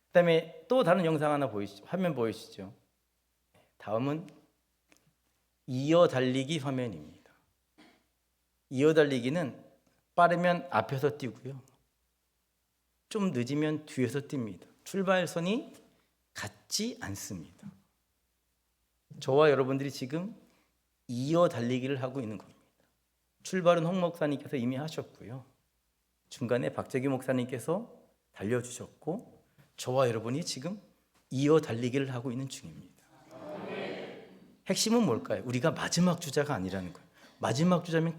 그다음에 또 다른 영상 하나 화면 보이시죠? 다음은 이어 달리기 화면입니다. 이어 달리기는 빠르면 앞에서 뛰고요, 좀 늦으면 뒤에서 뜁니다. 출발선이 같지 않습니다. 저와 여러분들이 지금 이어 달리기를 하고 있는 겁니다. 출발은 홍 목사님께서 이미 하셨고요, 중간에 박재규 목사님께서 달려주셨고, 저와 여러분이 지금 이어 달리기를 하고 있는 중입니다. 핵심은 뭘까요? 우리가 마지막 주자가 아니라는 거예요. 마지막 주자면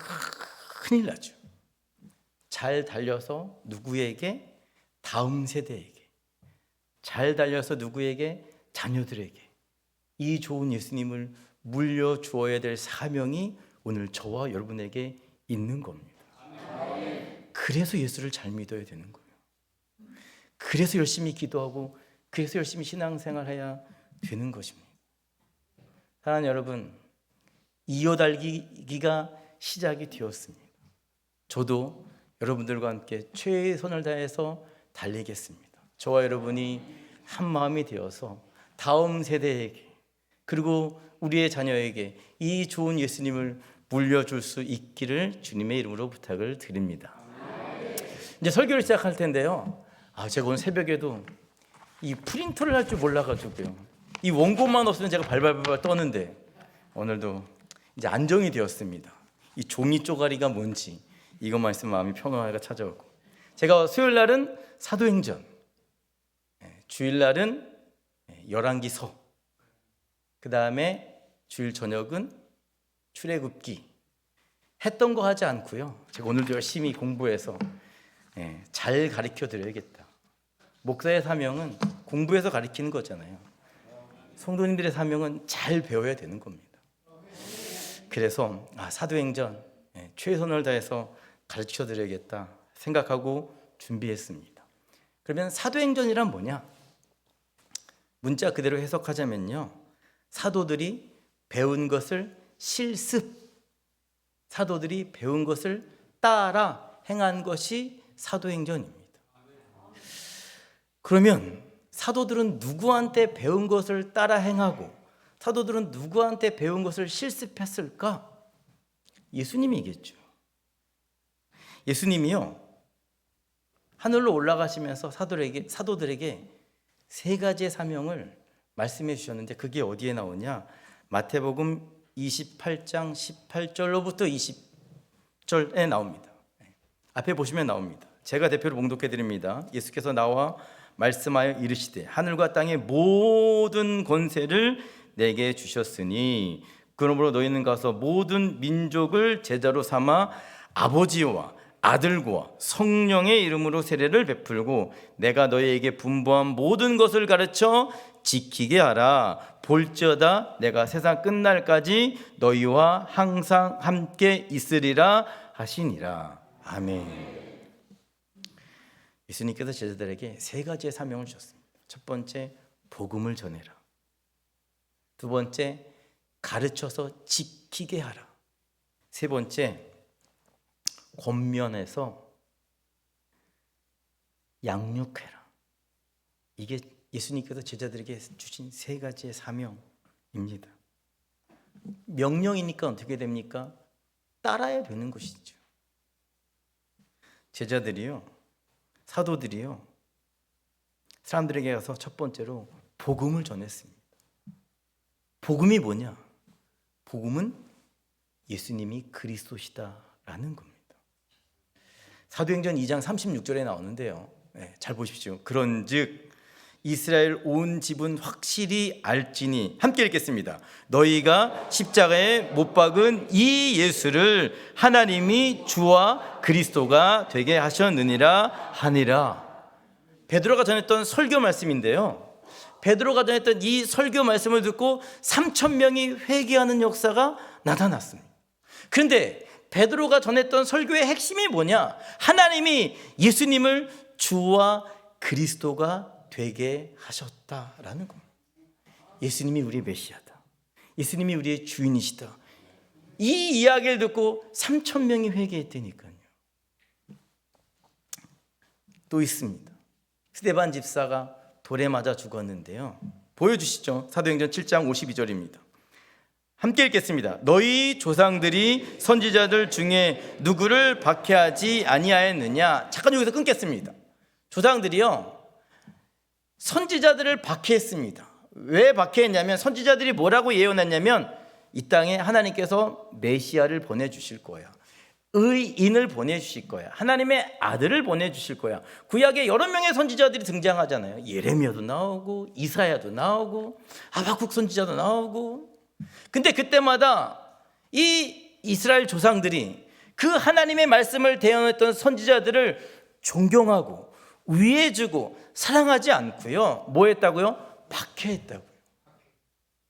큰일 나죠. 잘 달려서 누구에게? 다음 세대에게. 잘 달려서 누구에게? 자녀들에게. 이 좋은 예수님을 물려주어야 될 사명이 오늘 저와 여러분에게 있는 겁니다. 그래서 예수를 잘 믿어야 되는 거예요. 그래서 열심히 기도하고, 그래서 열심히 신앙생활해야 되는 것입니다. 사랑하는 여러분, 이어달리기가 시작이 되었습니다. 저도 여러분들과 함께 최선을 다해서 달리겠습니다. 저와 여러분이 한 마음이 되어서 다음 세대에게, 그리고 우리의 자녀에게 이 좋은 예수님을 물려줄 수 있기를 주님의 이름으로 부탁을 드립니다. 이제 설교를 시작할 텐데요, 제가 오늘 새벽에도 이 프린터를 할 줄 몰라가지고요, 이 원고만 없으면 제가 발발발 떠는데 오늘도 이제 안정이 되었습니다. 이 종이 쪼가리가 뭔지 이것만 있으면 마음이 평화가 찾아오고, 제가 수요일 날은 사도행전, 주일 날은 열왕기서, 그 다음에 주일 저녁은 출애굽기 했던 거 하지 않고요, 제가 오늘도 열심히 공부해서 잘 가르쳐 드려야겠다. 목사의 사명은 공부해서 가르치는 거잖아요. 성도님들의 사명은 잘 배워야 되는 겁니다. 그래서 사도행전 최선을 다해서 가르쳐 드려야겠다 생각하고 준비했습니다. 그러면 사도행전이란 뭐냐? 문자 그대로 해석하자면요, 사도들이 배운 것을 실습, 사도들이 배운 것을 따라 행한 것이 사도행전입니다. 그러면 사도들은 누구한테 배운 것을 따라 행하고, 사도들은 누구한테 배운 것을 실습했을까? 예수님이겠죠. 예수님이요, 하늘로 올라가시면서 사도들에게 세 가지의 사명을 말씀해 주셨는데, 그게 어디에 나오냐? 마태복음 28장 18절로부터 20절에 나옵니다. 앞에 보시면 나옵니다. 제가 대표로 봉독해 드립니다. 예수께서 나와 말씀하여 이르시되, 하늘과 땅의 모든 권세를 내게 주셨으니 그러므로 너희는 가서 모든 민족을 제자로 삼아 아버지와 아들과 성령의 이름으로 세례를 베풀고 내가 너희에게 분부한 모든 것을 가르쳐 지키게 하라. 볼지어다 내가 세상 끝날까지 너희와 항상 함께 있으리라 하시니라. 아멘. 예수님께서 제자들에게 세 가지의 사명을 주셨습니다. 첫 번째, 복음을 전해라. 두 번째, 가르쳐서 지키게 하라. 세 번째, 권면해서 양육해라. 이게 예수님께서 제자들에게 주신 세 가지의 사명입니다. 명령이니까 어떻게 됩니까? 따라야 되는 것이죠. 제자들이요, 사도들이요, 사람들에게 가서 첫 번째로 복음을 전했습니다. 복음이 뭐냐? 복음은 예수님이 그리스도시다라는 겁니다. 사도행전 2장 36절에 나오는데요, 잘 보십시오. 그런즉 이스라엘 온 집은 확실히 알지니, 함께 읽겠습니다. 너희가 십자가에 못 박은 이 예수를 하나님이 주와 그리스도가 되게 하셨느니라 하니라. 베드로가 전했던 설교 말씀인데요, 베드로가 전했던 이 설교 말씀을 듣고 3,000명이 회개하는 역사가 나타났습니다. 그런데 베드로가 전했던 설교의 핵심이 뭐냐? 하나님이 예수님을 주와 그리스도가 되게 하셨다라는 겁니다. 예수님이 우리의 메시아다, 예수님이 우리의 주인이시다, 이 이야기를 듣고 3,000명이 회개했다니까요. 또 있습니다. 스데반 집사가 돌에 맞아 죽었는데요. 보여주시죠. 사도행전 7장 52절입니다. 함께 읽겠습니다. 너희 조상들이 선지자들 중에 누구를 박해하지 아니하였느냐. 잠깐 여기서 끊겠습니다. 조상들이요, 선지자들을 박해했습니다. 왜 박해했냐면 선지자들이 뭐라고 예언했냐면 이 땅에 하나님께서 메시아를 보내주실 거야. 의인을 보내주실 거야. 하나님의 아들을 보내주실 거야. 구약에 여러 명의 선지자들이 등장하잖아요. 예레미야도 나오고 이사야도 나오고 하박국 선지자도 나오고. 근데 그때마다 이 이스라엘 조상들이 그 하나님의 말씀을 대언했던 선지자들을 존경하고 위해주고 사랑하지 않고요, 뭐 했다고요? 박해했다고요.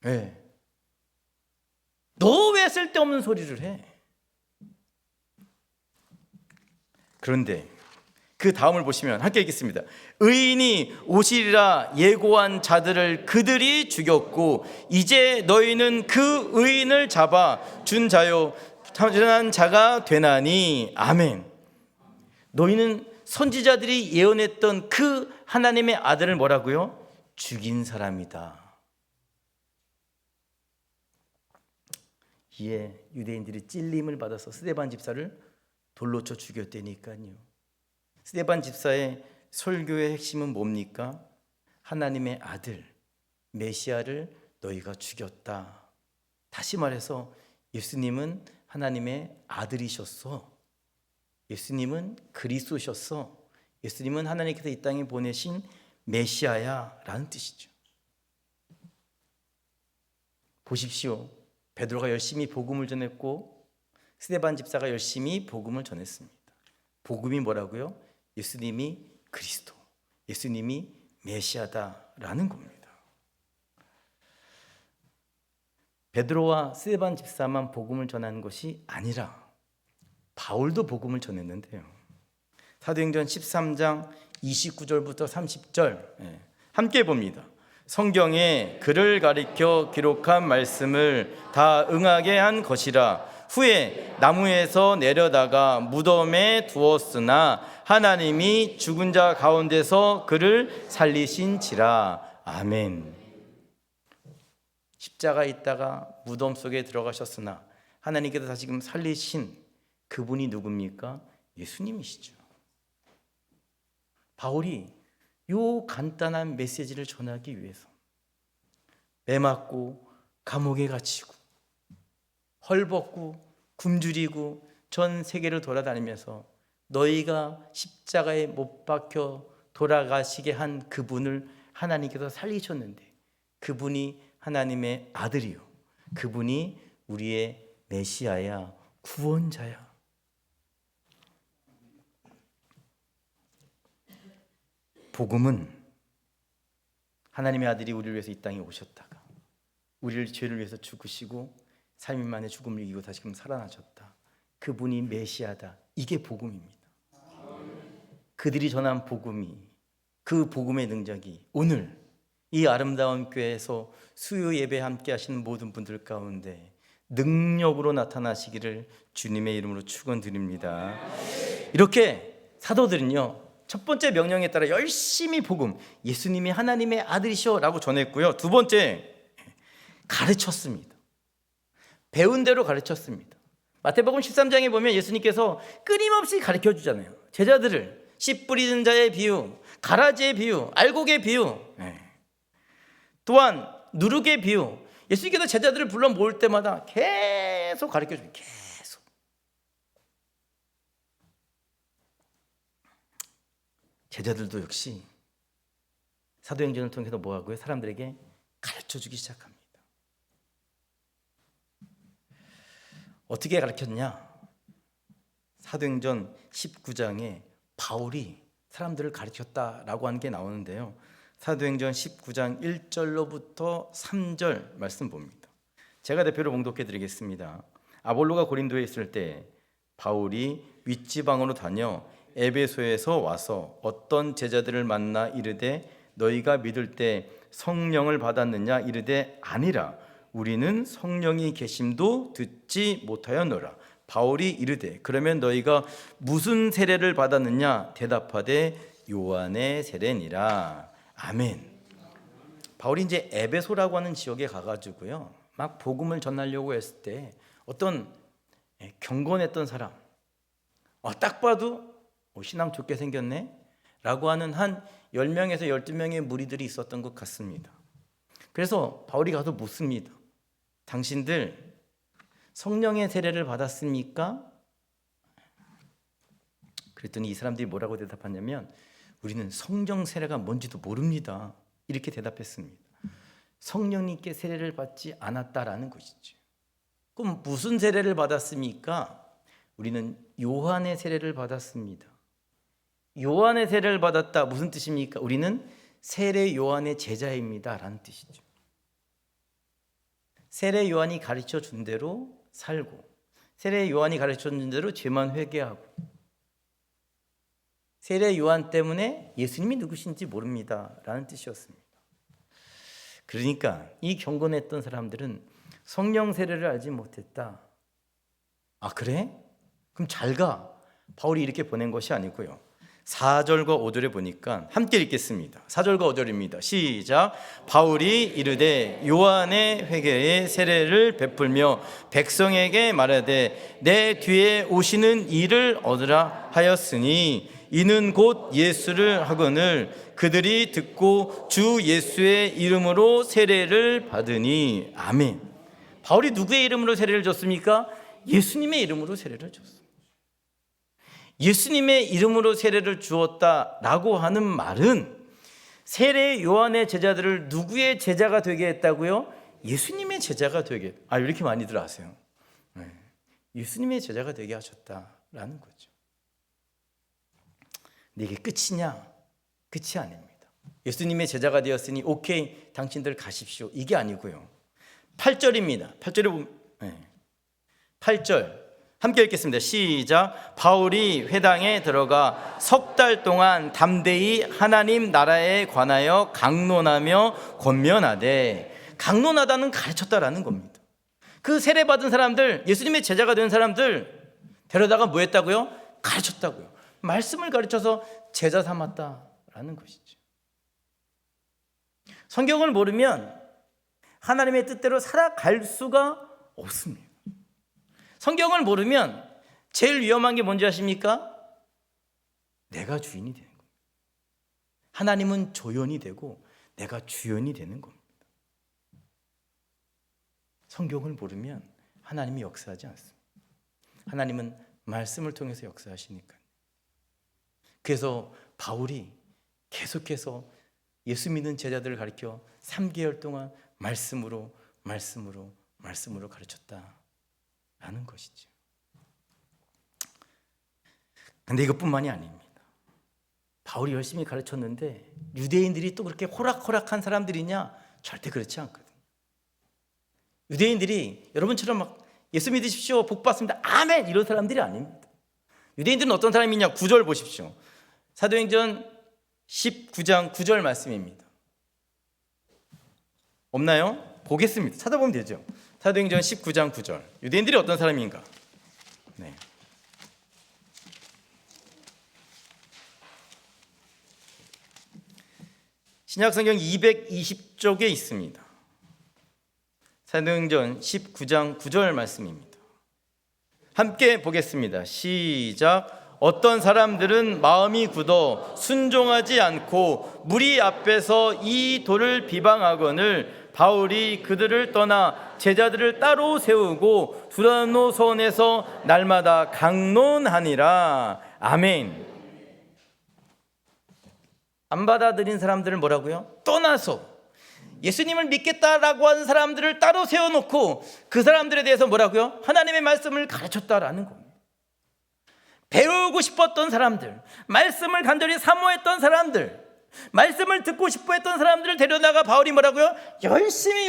네. 너 왜 쓸데없는 소리를 해? 그런데 그 다음을 보시면 함께 읽겠습니다. 의인이 오시리라 예고한 자들을 그들이 죽였고 이제 너희는 그 의인을 잡아 준 자요 참전한 자가 되나니. 아멘. 너희는 선지자들이 예언했던 그 하나님의 아들을 뭐라고요? 죽인 사람이다. 이에 유대인들이 찔림을 받아서 스데반 집사를 돌로 쳐 죽였다니까요. 스데반 집사의 설교의 핵심은 뭡니까? 하나님의 아들 메시아를 너희가 죽였다. 다시 말해서 예수님은 하나님의 아들이셨어. 예수님은 그리스도셨어. 예수님은 하나님께서 이 땅에 보내신 메시아야 라는 뜻이죠. 보십시오. 베드로가 열심히 복음을 전했고 스데반 집사가 열심히 복음을 전했습니다. 복음이 뭐라고요? 예수님이 그리스도, 예수님이 메시아다라는 겁니다. 베드로와 스데반 집사만 복음을 전한 것이 아니라 바울도 복음을 전했는데요. 사도행전 13장 29절부터 30절 함께 봅니다. 성경에 그를 가리켜 기록한 말씀을 다 응하게 한 것이라. 후에 나무에서 내려다가 무덤에 두었으나 하나님이 죽은 자 가운데서 그를 살리신지라. 아멘. 십자가에 있다가 무덤 속에 들어가셨으나 하나님께서 다시금 살리신 그분이 누굽니까? 예수님이시죠. 바울이 요 간단한 메시지를 전하기 위해서 매 맞고 감옥에 갇히고 헐벗고 굶주리고 전 세계를 돌아다니면서 너희가 십자가에 못 박혀 돌아가시게 한 그분을 하나님께서 살리셨는데 그분이 하나님의 아들이요, 그분이 우리의 메시아야, 구원자야. 복음은 하나님의 아들이 우리를 위해서 이 땅에 오셨다가 우리를 죄를 위해서 죽으시고 3일 만에 죽음을 이기고 다시금 살아나셨다. 그분이 메시아다. 이게 복음입니다. 그들이 전한 복음이, 그 복음의 능력이 오늘 이 아름다운 교회에서 수요 예배 함께 하시는 모든 분들 가운데 능력으로 나타나시기를 주님의 이름으로 축원드립니다. 이렇게 사도들은요, 첫 번째 명령에 따라 열심히 복음, 예수님이 하나님의 아들이셔라고 전했고요. 두 번째, 가르쳤습니다. 배운 대로 가르쳤습니다. 마태복음 13장에 보면 예수님께서 끊임없이 가르쳐 주잖아요. 제자들을 씨 뿌리는 자의 비유, 가라지의 비유, 알곡의 비유, 또한 누룩의 비유. 예수님께서 제자들을 불러 모을 때마다 계속 가르쳐 줍니다. 계속. 제자들도 역시 사도행전을 통해서 뭐 하고요? 사람들에게 가르쳐 주기 시작합니다. 어떻게 가르쳤냐? 사도행전 19장에 바울이 사람들을 가르쳤다라고 하는 게 나오는데요. 사도행전 19장 1절로부터 3절 말씀 봅니다. 제가 대표로 봉독해 드리겠습니다. 아볼로가 고린도에 있을 때 바울이 윗지방으로 다녀 에베소에서 와서 어떤 제자들을 만나 이르되 너희가 믿을 때 성령을 받았느냐? 이르되 아니라 우리는 성령이 계심도 듣지 못하였노라. 바울이 이르되 그러면 너희가 무슨 세례를 받았느냐? 대답하되 요한의 세례니라. 아멘. 바울이 이제 에베소라고 하는 지역에 가가지고요, 막 복음을 전하려고 했을 때 어떤 경건했던 사람, 딱 봐도 신앙 좋게 생겼네 라고 하는 한 10명에서 12명의 무리들이 있었던 것 같습니다. 그래서 바울이 가서 묻습니다. 당신들 성령의 세례를 받았습니까? 그랬더니 이 사람들이 뭐라고 대답하냐면, 우리는 성령 세례가 뭔지도 모릅니다, 이렇게 대답했습니다. 성령님께 세례를 받지 않았다라는 것이죠. 그럼 무슨 세례를 받았습니까? 우리는 요한의 세례를 받았습니다. 요한의 세례를 받았다, 무슨 뜻입니까? 우리는 세례 요한의 제자입니다 라는 뜻이죠. 세례 요한이 가르쳐 준 대로 살고, 세례 요한이 가르쳐 준 대로 죄만 회개하고, 세례 요한 때문에 예수님이 누구신지 모릅니다 라는 뜻이었습니다. 그러니까 이 경건했던 사람들은 성령 세례를 알지 못했다. 그래? 그럼 잘 가. 바울이 이렇게 보낸 것이 아니고요, 4절과 5절에 보니까 함께 읽겠습니다. 4절과 5절입니다. 시작. 바울이 이르되 요한의 회개에 세례를 베풀며 백성에게 말하되 내 뒤에 오시는 이를 얻으라 하였으니 이는 곧 예수를 하거늘 그들이 듣고 주 예수의 이름으로 세례를 받으니. 아멘. 바울이 누구의 이름으로 세례를 줬습니까? 예수님의 이름으로 세례를 줬습니다. 예수님의 이름으로 세례를 주었다라고 하는 말은 세례 요한의 제자들을 누구의 제자가 되게 했다고요? 예수님의 제자가 되게. 왜 이렇게 많이들 아세요? 예수님의 제자가 되게 하셨다라는 거죠. 근데 이게 끝이냐? 끝이 아닙니다. 예수님의 제자가 되었으니 오케이, 당신들 가십시오, 이게 아니고요, 8절입니다. 8절에 보면 8절 함께 읽겠습니다. 시작. 바울이 회당에 들어가 석 달 동안 담대히 하나님 나라에 관하여 강론하며 권면하되. 강론하다는 가르쳤다라는 겁니다. 그 세례받은 사람들, 예수님의 제자가 된 사람들 데려다가 뭐 했다고요? 가르쳤다고요. 말씀을 가르쳐서 제자 삼았다라는 것이죠. 성경을 모르면 하나님의 뜻대로 살아갈 수가 없습니다. 성경을 모르면 제일 위험한 게 뭔지 아십니까? 내가 주인이 되는 겁니다. 하나님은 조연이 되고 내가 주연이 되는 겁니다. 성경을 모르면 하나님이 역사하지 않습니다. 하나님은 말씀을 통해서 역사하시니까요. 그래서 바울이 계속해서 예수 믿는 제자들을 가르쳐 3개월 동안 말씀으로 가르쳤다라는 것이죠. 근데 이것뿐만이 아닙니다. 바울이 열심히 가르쳤는데 유대인들이 또 그렇게 호락호락한 사람들이냐? 절대 그렇지 않거든요. 유대인들이 여러분처럼 막 예수 믿으십시오, 복 받습니다, 아멘, 이런 사람들이 아닙니다. 유대인들은 어떤 사람이냐? 9절 보십시오. 사도행전 19장 9절 말씀입니다. 없나요? 보겠습니다. 찾아보면 되죠. 사도행전 19장 9절. 유대인들이 어떤 사람인가? 네. 신약성경 220쪽에 있습니다. 사도행전 19장 9절 말씀입니다. 함께 보겠습니다. 시작. 어떤 사람들은 마음이 굳어 순종하지 않고 무리 앞에서 이 돌을 비방하거늘 바울이 그들을 떠나 제자들을 따로 세우고 두란노선에서 날마다 강론하니라. 아멘. 안 받아들인 사람들을 뭐라고요? 떠나서 예수님을 믿겠다라고 하는 사람들을 따로 세워놓고 그 사람들에 대해서 뭐라고요? 하나님의 말씀을 가르쳤다라는 겁니다. 배우고 싶었던 사람들, 말씀을 간절히 사모했던 사람들, 말씀을 듣고 싶어 했던 사람들을 데려다가 바울이 뭐라고요? 열심히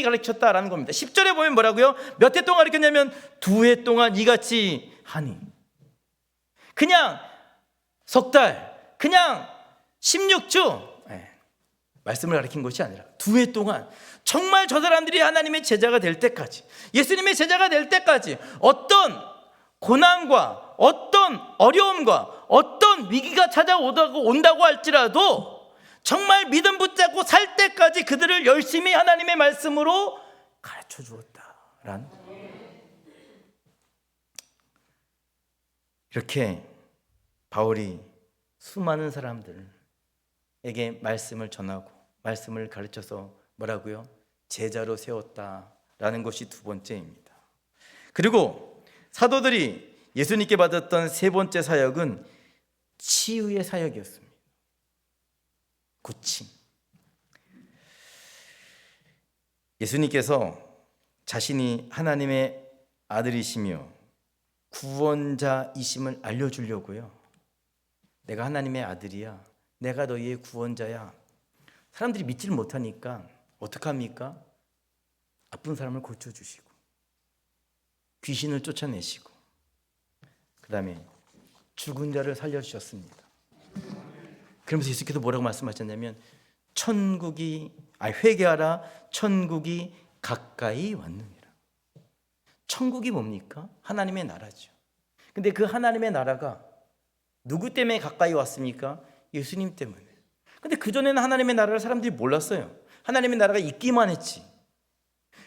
가르쳤다라는 겁니다. 10절에 보면 뭐라고요? 몇 해 동안 가르쳤냐면 2해 동안 이같이 하니. 그냥 석 달, 그냥 16주 말씀을 가르친 것이 아니라 2해 동안 정말 저 사람들이 하나님의 제자가 될 때까지, 예수님의 제자가 될 때까지 어떤 고난과 어떤 어려움과 어떤 위기가 찾아온다고 할지라도 정말 믿음 붙잡고 살 때까지 그들을 열심히 하나님의 말씀으로 가르쳐 주었다라는, 이렇게 바울이 수많은 사람들에게 말씀을 전하고 말씀을 가르쳐서 뭐라고요? 제자로 세웠다라는 것이 두 번째입니다. 그리고 사도들이 예수님께 받았던 세 번째 사역은 치유의 사역이었습니다. 고침. 예수님께서 자신이 하나님의 아들이시며 구원자이심을 알려주려고요. 내가 하나님의 아들이야. 내가 너희의 구원자야. 사람들이 믿질 못하니까 어떡합니까? 아픈 사람을 고쳐주시고 귀신을 쫓아내시고 그 다음에 죽은 자를 살려주셨습니다. 그러면서 예수께서 뭐라고 말씀하셨냐면 회개하라, 천국이 가까이 왔느니라. 천국이 뭡니까? 하나님의 나라죠. 근데 그 하나님의 나라가 누구 때문에 가까이 왔습니까? 예수님 때문에. 근데 그전에는 하나님의 나라를 사람들이 몰랐어요. 하나님의 나라가 있기만 했지.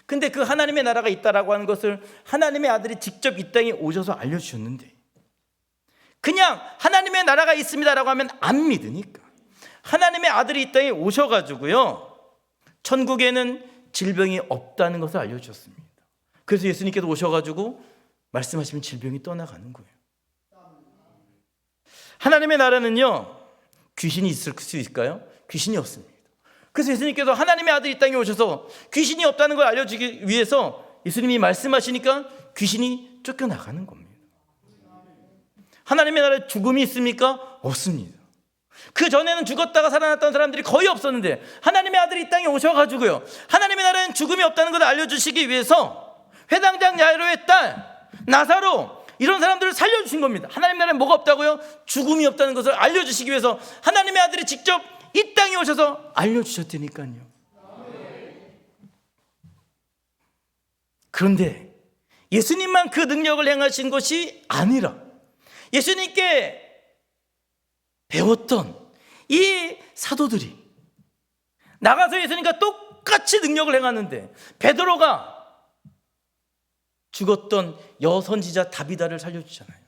근데 그 하나님의 나라가 있다라고 하는 것을 하나님의 아들이 직접 이 땅에 오셔서 알려주셨는데, 그냥 하나님의 나라가 있습니다라고 하면 안 믿으니까 하나님의 아들이 이 땅에 오셔가지고요, 천국에는 질병이 없다는 것을 알려주셨습니다. 그래서 예수님께서 오셔가지고 말씀하시면 질병이 떠나가는 거예요. 하나님의 나라는요, 귀신이 있을 수 있을까요? 귀신이 없습니다. 그래서 예수님께서 하나님의 아들이 이 땅에 오셔서 귀신이 없다는 걸 알려주기 위해서 예수님이 말씀하시니까 귀신이 쫓겨나가는 겁니다. 하나님의 나라에 죽음이 있습니까? 없습니다. 그 전에는 죽었다가 살아났던 사람들이 거의 없었는데 하나님의 아들이 이 땅에 오셔가지고요, 하나님의 나라에는 죽음이 없다는 것을 알려주시기 위해서 회당장 야이로의 딸 나사로, 이런 사람들을 살려주신 겁니다. 하나님의 나라에 뭐가 없다고요? 죽음이 없다는 것을 알려주시기 위해서 하나님의 아들이 직접 이 땅에 오셔서 알려주셨다니까요. 그런데 예수님만 그 능력을 행하신 것이 아니라 예수님께 배웠던 이 사도들이 나가서 예수님과 똑같이 능력을 행하는데, 베드로가 죽었던 여선지자 다비다를 살려주잖아요.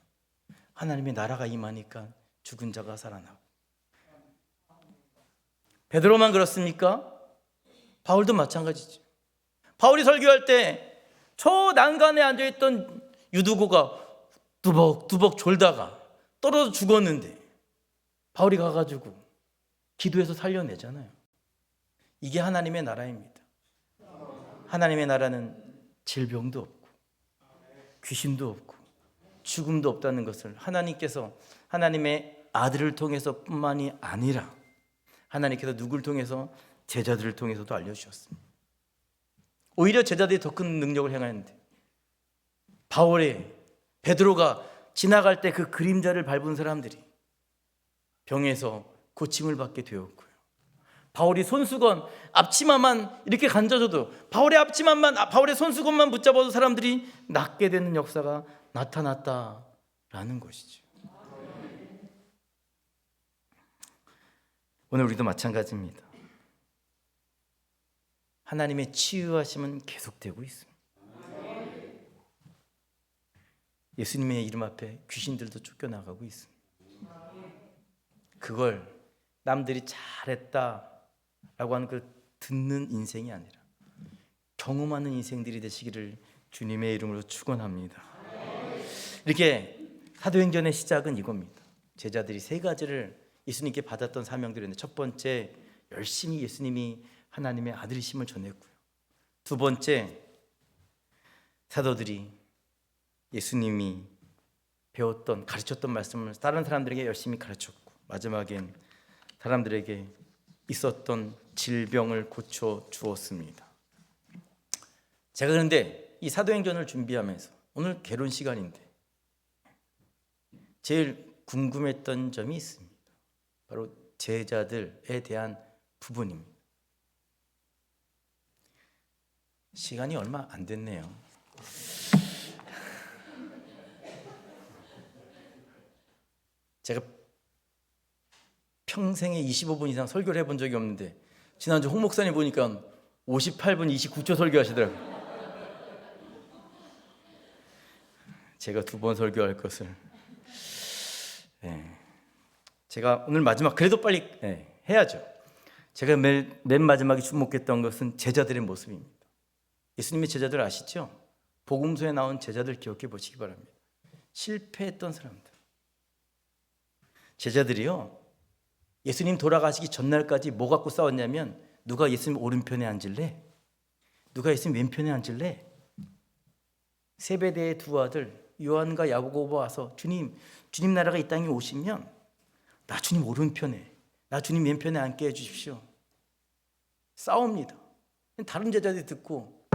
하나님의 나라가 임하니까 죽은 자가 살아나고. 베드로만 그렇습니까? 바울도 마찬가지죠. 바울이 설교할 때 저 난간에 앉아있던 유두고가 두벅두벅 졸다가 떨어져 죽었는데 바울이 가가지고 기도해서 살려내잖아요. 이게 하나님의 나라입니다. 하나님의 나라는 질병도 없고 귀신도 없고 죽음도 없다는 것을 하나님께서 하나님의 아들을 통해서 뿐만이 아니라 하나님께서 누구를 통해서? 제자들을 통해서도 알려주셨습니다. 오히려 제자들이 더 큰 능력을 행하는데, 베드로가 지나갈 때 그 그림자를 밟은 사람들이 병에서 고침을 받게 되었고요. 바울이 손수건 앞치마만 이렇게 간져줘도, 바울의 손수건만 붙잡아도 사람들이 낫게 되는 역사가 나타났다라는 것이죠. 오늘 우리도 마찬가지입니다. 하나님의 치유하심은 계속되고 있습니다. 예수님의 이름 앞에 귀신들도 쫓겨나가고 있습니다. 그걸 남들이 잘했다라고 하는 걸 듣는 인생이 아니라 경험하는 인생들이 되시기를 주님의 이름으로 축원합니다. 이렇게 사도행전의 시작은 이겁니다. 제자들이 세 가지를 예수님께 받았던 사명들인데, 첫 번째, 열심히 예수님이 하나님의 아들이심을 전했고요. 두 번째, 사도들이 예수님이 배웠던, 가르쳤던 말씀을 다른 사람들에게 열심히 가르쳤고, 마지막엔 사람들에게 있었던 질병을 고쳐 주었습니다. 제가 그런데 이 사도행전을 준비하면서, 오늘 개론 시간인데 제일 궁금했던 점이 있습니다. 바로 제자들에 대한 부분입니다. 시간이 얼마 안 됐네요. 제가 평생에 25분 이상 설교를 해본 적이 없는데 지난주 홍 목사님 보니까 58분 29초 설교하시더라고요. 제가 2번 설교할 것을. 제가 오늘 마지막 그래도 빨리 해야죠. 제가 맨 마지막에 주목했던 것은 제자들의 모습입니다. 예수님의 제자들 아시죠? 복음서에 나온 제자들 기억해 보시기 바랍니다. 실패했던 사람들. 제자들이요, 예수님 돌아가시기 전날까지 뭐 갖고 싸웠냐면, 누가 예수님 오른편에 앉을래? 누가 예수님 왼편에 앉을래? 세베대의 두 아들 요한과 야고보 와서 주님 나라가 이 땅에 오시면 나 주님 오른편에, 나 주님 왼편에 앉게 해주십시오. 싸웁니다. 다른 제자들이 듣고,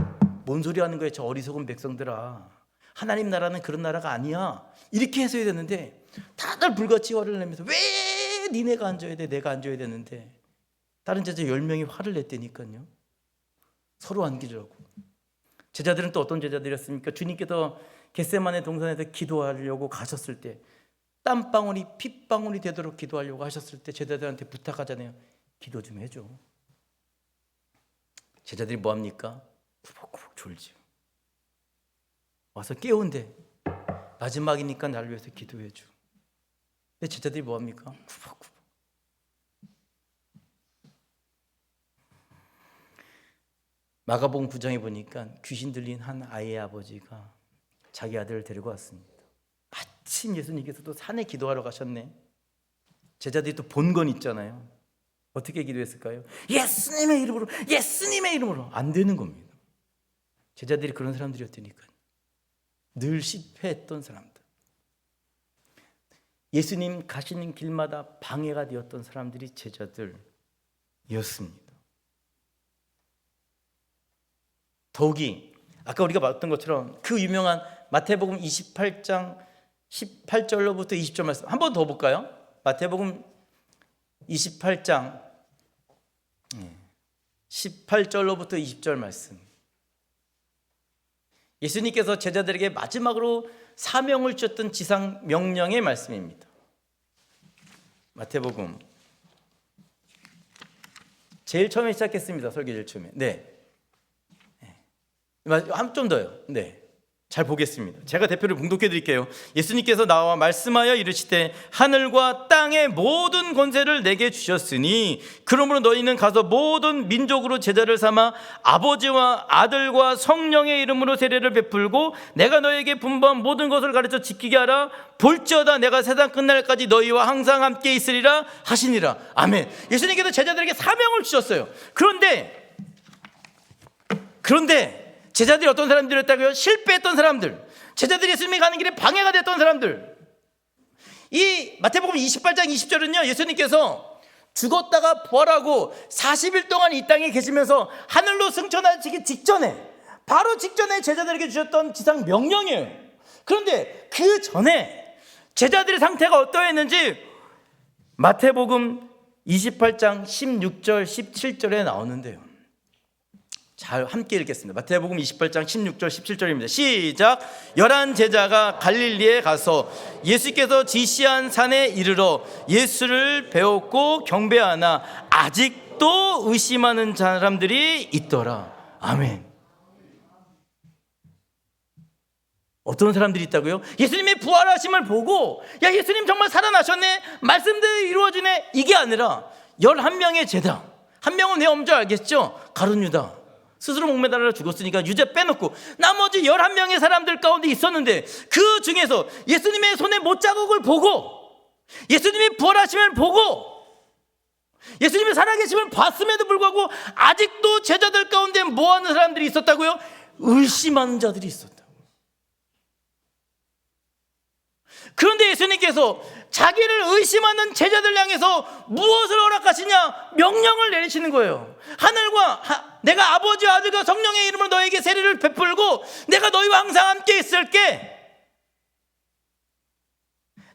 뭔 소리 하는 거야 저 어리석은 백성들아, 하나님 나라는 그런 나라가 아니야, 이렇게 해서야 되는데 다들 불같이 화를 내면서 왜 니네가 앉아야 돼, 내가 앉아야 되는데. 다른 제자 10명이 화를 냈다니까요. 서로 앉기라고. 제자들은 또 어떤 제자들이었습니까? 주님께서 겟세마네 동산에서 기도하려고 가셨을 때, 땀방울이 핏방울이 되도록 기도하려고 하셨을 때 제자들한테 부탁하잖아요. 기도 좀 해줘. 제자들이 뭐합니까? 구벅구벅 졸지요. 와서 깨운대. 마지막이니까 나를 위해서 기도해줘. 근데 제자들이 뭐합니까? 구벅구벅. 마가복음 9장에 보니까 귀신 들린 한 아이의 아버지가 자기 아들을 데리고 왔습니다. 마침 예수님께서도 산에 기도하러 가셨네. 제자들이 또 본 건 있잖아요. 어떻게 기도했을까요? 예수님의 이름으로, 예수님의 이름으로. 안 되는 겁니다. 제자들이 그런 사람들이었다니까요. 늘 실패했던 사람들. 예수님 가시는 길마다 방해가 되었던 사람들이 제자들이었습니다. 더욱이 아까 우리가 봤던 것처럼 그 유명한 마태복음 28장 18절로부터 20절 말씀 한 번 더 볼까요? 마태복음 28장 18절로부터 20절 말씀. 예수님께서 제자들에게 마지막으로 사명을 주셨던 지상 명령의 말씀입니다. 마태복음 제일 처음에 시작했습니다. 설교 제일 처음에. 좀 더요. 잘 보겠습니다. 제가 대표를 봉독해 드릴게요. 예수님께서 나와 말씀하여 이르시되 하늘과 땅의 모든 권세를 내게 주셨으니 그러므로 너희는 가서 모든 민족으로 제자를 삼아 아버지와 아들과 성령의 이름으로 세례를 베풀고 내가 너희에게 분부한 모든 것을 가르쳐 지키게 하라. 볼지어다 내가 세상 끝날까지 너희와 항상 함께 있으리라 하시니라. 아멘. 예수님께서 제자들에게 사명을 주셨어요. 그런데 제자들이 어떤 사람들이었다고요? 실패했던 사람들, 제자들이 예수님이 가는 길에 방해가 됐던 사람들. 이 마태복음 28장 20절은요, 예수님께서 죽었다가 부활하고 40일 동안 이 땅에 계시면서 하늘로 승천하시기 직전에, 바로 직전에 제자들에게 주셨던 지상 명령이에요. 그런데 그 전에 제자들의 상태가 어떠했는지 마태복음 28장 16절 17절에 나오는데요. 잘 함께 읽겠습니다. 마태복음 28장 16절 17절입니다. 시작. 11 제자가 갈릴리에 가서 예수께서 지시한 산에 이르러 예수를 배웠고 경배하나 아직도 의심하는 사람들이 있더라. 아멘. 어떤 사람들이 있다고요? 예수님의 부활하심을 보고 야 예수님 정말 살아나셨네, 말씀대로 이루어지네, 이게 아니라 11명의 제자, 한 명은 내 엄조 알겠죠? 가룟 유다. 스스로 목매달아 죽었으니까 유대 빼놓고 나머지 11명의 사람들 가운데 있었는데, 그 중에서 예수님의 손에 못자국을 보고 예수님의 부활하심을 보고 예수님의 살아계심을 봤음에도 불구하고 아직도 제자들 가운데 뭐하는 사람들이 있었다고요? 의심하는 자들이 있었다고. 그런데 예수님께서 자기를 의심하는 제자들 향해서 무엇을 허락하시냐? 명령을 내리시는 거예요. 하늘과 내가 아버지와 아들과 성령의 이름으로 너에게 세례를 베풀고 내가 너희와 항상 함께 있을게.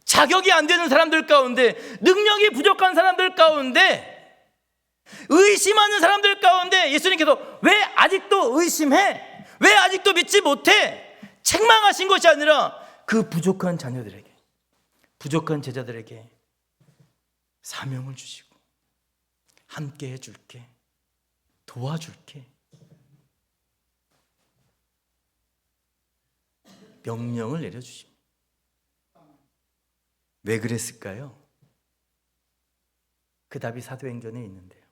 자격이 안 되는 사람들 가운데, 능력이 부족한 사람들 가운데, 의심하는 사람들 가운데 예수님께서 왜 아직도 의심해? 왜 아직도 믿지 못해? 책망하신 것이 아니라 그 부족한 자녀들에게, 부족한 제자들에게 사명을 주시고 함께 해줄게, 도와줄게, 명령을 내려주십니다. 왜 그랬을까요? 그 답이 사도행전에 있는데요.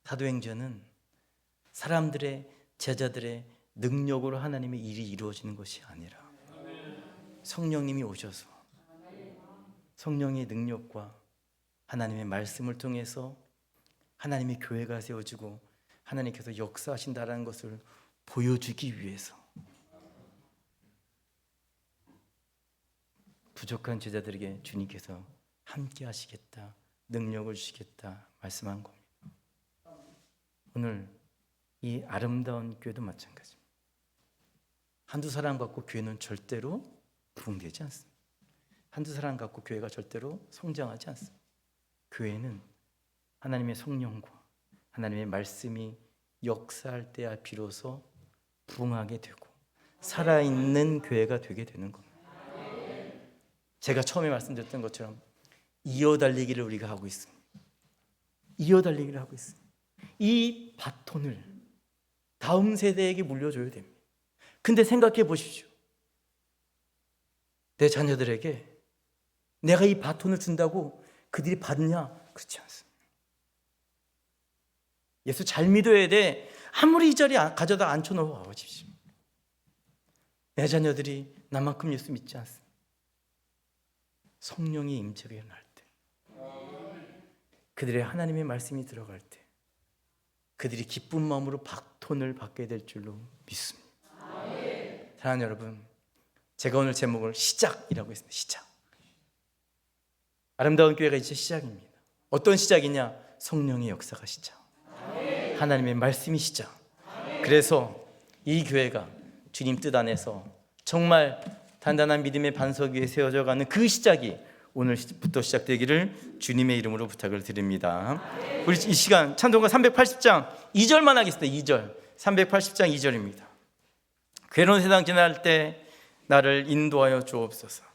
사도행전은 사람들의, 제자들의 능력으로 하나님의 일이 이루어지는 것이 아니라 성령님이 오셔서 성령의 능력과 하나님의 말씀을 통해서 하나님의 교회가 세워지고 하나님께서 역사하신다는 것을 보여주기 위해서 부족한 제자들에게 주님께서 함께 하시겠다, 능력을 주시겠다 말씀한 겁니다. 오늘 이 아름다운 교회도 마찬가지입니다. 한두 사람 갖고 교회는 절대로 부흥되지 않습니다. 한두 사람 갖고 교회가 절대로 성장하지 않습니다. 교회는 하나님의 성령과 하나님의 말씀이 역사할 때야 비로소 부흥하게 되고 살아있는 교회가 되게 되는 겁니다. 제가 처음에 말씀드렸던 것처럼 이어달리기를 우리가 하고 있습니다. 이어달리기를 하고 있습니다. 이 바톤을 다음 세대에게 물려줘야 됩니다. 근데 생각해 보십시오. 내 자녀들에게 내가 이 바톤을 준다고 그들이 받느냐? 그렇지 않습니다. 예수 잘 믿어야 돼. 아무리 이 자리에 가져다 앉혀놓아 보십시오. 내 자녀들이 나만큼 예수 믿지 않습니다. 성령의 임재가 일어날 때, 그들의 하나님의 말씀이 들어갈 때 그들이 기쁜 마음으로 바톤을 받게 될 줄로 믿습니다. 사랑하는 여러분, 제가 오늘 제목을 시작이라고 했습니다. 시작. 아름다운 교회가 이제 시작입니다. 어떤 시작이냐? 성령의 역사가 시작, 하나님의 말씀이 시작. 그래서 이 교회가 주님 뜻 안에서 정말 단단한 믿음의 반석 위에 세워져가는 그 시작이 오늘부터 시작되기를 주님의 이름으로 부탁을 드립니다. 우리 이 시간 찬송가 380장 2절만 하겠습니다. 2절, 380장 2절입니다. 괴로운 세상 지날 때 나를 인도하여 주옵소서.